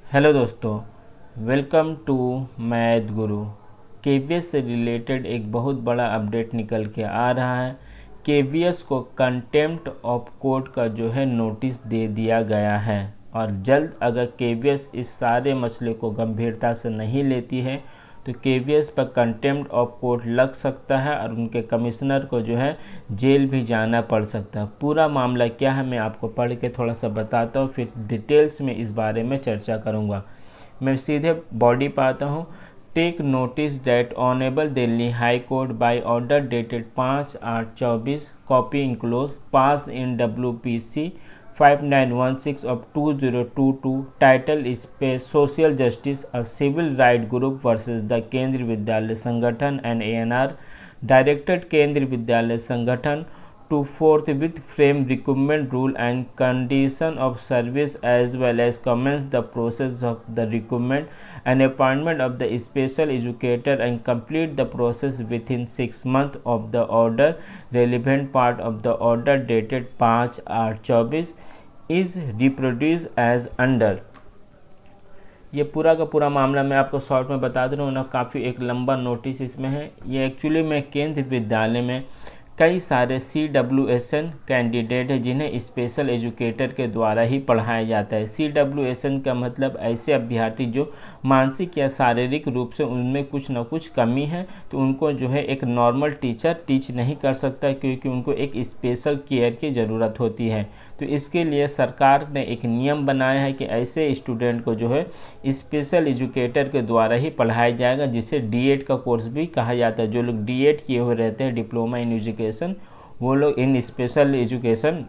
Hello दोस्तों, welcome to math Guru. KVS से related एक बहुत बड़ा अपडेट निकल के आ रहा है। केवीएस को कंटेम्प्ट ऑफ कोर्ट का जो है नोटिस दे दिया गया है और जल्द अगर केवीएस इस सारे मसले को गंभीरता से नहीं लेती है तो केवीएस पर कंटेम्प्ट ऑफ कोर्ट लग सकता है और उनके कमिश्नर को जो है जेल भी जाना पड़ सकता है। पूरा मामला क्या है मैं आपको पढ़ के थोड़ा सा बताता हूँ, फिर डिटेल्स में इस बारे में चर्चा करूँगा। मैं सीधे बॉडी पर आता हूँ। Take notice that honourable Delhi high court by order dated 5/8/24 copy enclose pass in WPC 5916 of 2022 title is पे social justice a civil right group versus the Kendriya Vidyalaya संगठन एंड ANR डायरेक्टेड केंद्रीय विद्यालय संगठन to forthwith frame recruitment rule and condition of service as well as commence the process of the recruitment and appointment of the special educator and complete the process within 6 months of the order. Relevant part of the order dated 5/8/24 is reproduced as under। ये पूरा का पूरा मामला मैं आपको short में बता दे रहा हूँ ना, काफ़ी एक लंबा नोटिस इसमें है। ये एक्चुअली में केंद्रीय विद्यालय में कई सारे CWSN कैंडिडेट हैं जिन्हें स्पेशल एजुकेटर के द्वारा ही पढ़ाया जाता है। CWSN का मतलब ऐसे अभ्यर्थी जो मानसिक या शारीरिक रूप से उनमें कुछ ना कुछ कमी है, तो उनको जो है एक नॉर्मल टीचर टीच नहीं कर सकता क्योंकि उनको एक स्पेशल केयर की ज़रूरत होती है। तो इसके लिए सरकार ने एक नियम बनाया है कि ऐसे स्टूडेंट को जो है स्पेशल एजुकेटर के द्वारा ही पढ़ाया जाएगा, जिसे D.Ed का कोर्स भी कहा जाता है। जो लोग D.Ed किए हुए रहते हैं, डिप्लोमा इन एजुकेशन, वो लोग इन स्पेशल एजुकेशन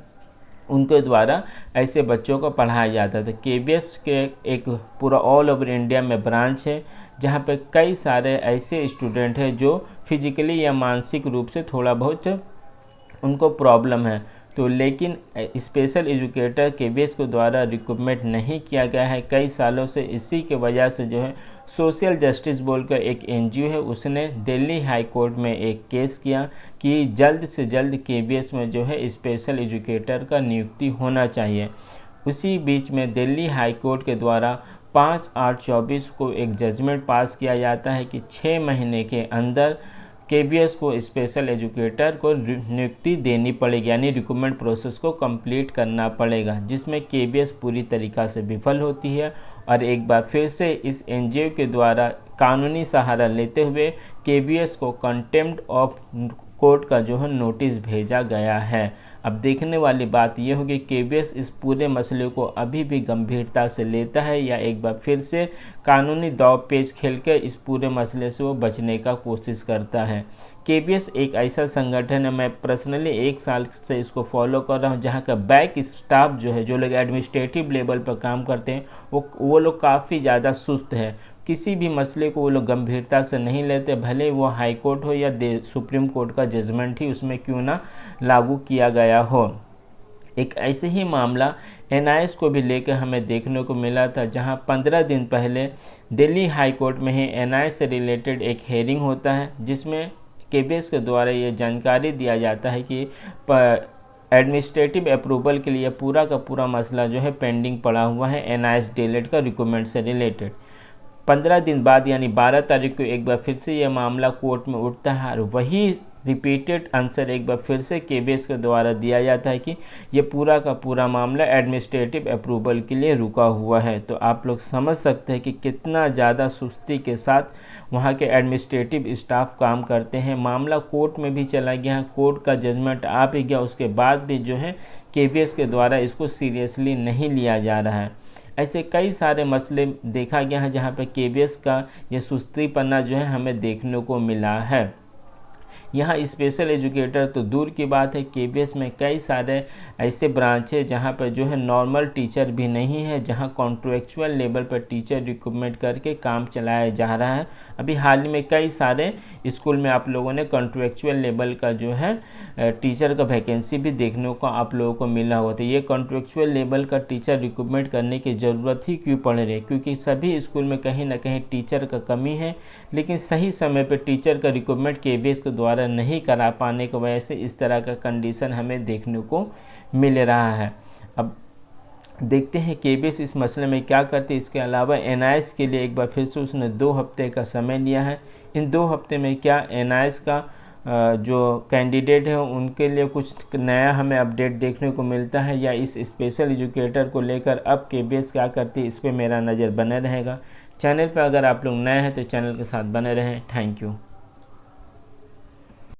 उनके द्वारा ऐसे बच्चों को पढ़ाया जाता है। तो केवीएस के एक पूरा ऑल ओवर इंडिया में ब्रांच है जहाँ पे कई सारे ऐसे स्टूडेंट हैं जो फिजिकली या मानसिक रूप से थोड़ा बहुत उनको प्रॉब्लम है, तो लेकिन स्पेशल एजुकेटर केवीएस के द्वारा रिक्रूटमेंट नहीं किया गया है कई सालों से। इसी के वजह से जो है सोशल जस्टिस बोलकर एक NGO है, उसने दिल्ली हाई कोर्ट में एक केस किया कि जल्द से जल्द केवीएस में जो है स्पेशल एजुकेटर का नियुक्ति होना चाहिए। उसी बीच में दिल्ली हाई कोर्ट के द्वारा 5/8/24 को एक जजमेंट पास किया जाता है कि 6 महीने के अंदर केवीएस को स्पेशल एजुकेटर को नियुक्ति देनी पड़ेगी, यानी रिक्रूटमेंट प्रोसेस को कंप्लीट करना पड़ेगा, जिसमें केवीएस पूरी तरीक़ा से विफल होती है। और एक बार फिर से इस NGO के द्वारा कानूनी सहारा लेते हुए केवीएस को कंटेम्प्ट ऑफ कोर्ट का जो है नोटिस भेजा गया है। अब देखने वाली बात यह होगी केवीएस इस पूरे मसले को अभी भी गंभीरता से लेता है या एक बार फिर से कानूनी दाव पेच खेल कर इस पूरे मसले से वो बचने का कोशिश करता है। केवीएस एक ऐसा संगठन है, मैं पर्सनली 1 साल से इसको फॉलो कर रहा हूँ, जहाँ का बैक स्टाफ जो है, जो लोग एडमिनिस्ट्रेटिव लेवल पर काम करते हैं, वो लोग काफ़ी ज़्यादा सुस्त है। किसी भी मसले को वो लोग गंभीरता से नहीं लेते, भले वो हाई कोर्ट हो या सुप्रीम कोर्ट का जजमेंट ही उसमें क्यों ना लागू किया गया हो। एक ऐसे ही मामला NIS को भी लेकर हमें देखने को मिला था, जहां 15 दिन पहले दिल्ली हाई कोर्ट में ही NIS से रिलेटेड एक हेयरिंग होता है, जिसमें केवीएस के द्वारा ये जानकारी दिया जाता है कि एडमिनिस्ट्रेटिव अप्रूवल के लिए पूरा का पूरा मसला जो है पेंडिंग पड़ा हुआ है NIS D.Ed का रिक्रूटमेंट से रिलेटेड। 15 दिन बाद यानी 12 तारीख को एक बार फिर से यह मामला कोर्ट में उठता है और वही रिपीटेड आंसर एक बार फिर से केवीएस के द्वारा दिया जाता है कि ये पूरा का पूरा मामला एडमिनिस्ट्रेटिव अप्रूवल के लिए रुका हुआ है। तो आप लोग समझ सकते हैं कि कितना ज़्यादा सुस्ती के साथ वहाँ के एडमिनिस्ट्रेटिव स्टाफ काम करते हैं। मामला कोर्ट में भी चला गया, कोर्ट का जजमेंट आ भी गया, उसके बाद भी जो है केवीएस के द्वारा इसको सीरियसली नहीं लिया जा रहा है। ऐसे कई सारे मसले देखा गया है जहाँ पे केवीएस का ये सुस्तीपना जो है हमें देखने को मिला है। यहाँ स्पेशल एजुकेटर तो दूर की बात है, केवीएस में कई सारे ऐसे ब्रांच है जहाँ पर जो है नॉर्मल टीचर भी नहीं है, जहाँ कॉन्ट्रैक्चुअल लेवल पर टीचर रिक्रूटमेंट करके काम चलाया जा रहा है। अभी हाल ही में कई सारे स्कूल में आप लोगों ने कॉन्ट्रैक्चुअल लेवल का जो है टीचर का वैकेंसी भी देखने को आप लोगों को मिला हुआ था। ये कॉन्ट्रैक्चुअल लेवल का टीचर रिक्रूटमेंट करने की ज़रूरत ही क्यों पड़ रही है? क्योंकि सभी स्कूल में कहीं ना कहीं टीचर का कमी है, लेकिन सही समय पर टीचर का रिक्रूटमेंट केवीएस के द्वारा नहीं करा पाने की वजह से इस तरह का कंडीशन हमें देखने को मिल रहा है। अब देखते हैं केबीएस इस मसले में क्या करती है। इसके अलावा एनआईएस के लिए एक बार फिर से उसने 2 हफ्ते का समय लिया है। इन 2 हफ्ते में क्या एनआईएस का जो कैंडिडेट है उनके लिए कुछ नया हमें अपडेट देखने को मिलता है, या इस स्पेशल एजुकेटर को लेकर अब केबीएस क्या करती है, इस पर मेरा नज़र बना रहेगा। चैनल पर अगर आप लोग नए हैं तो चैनल के साथ बने रहें। Thank you.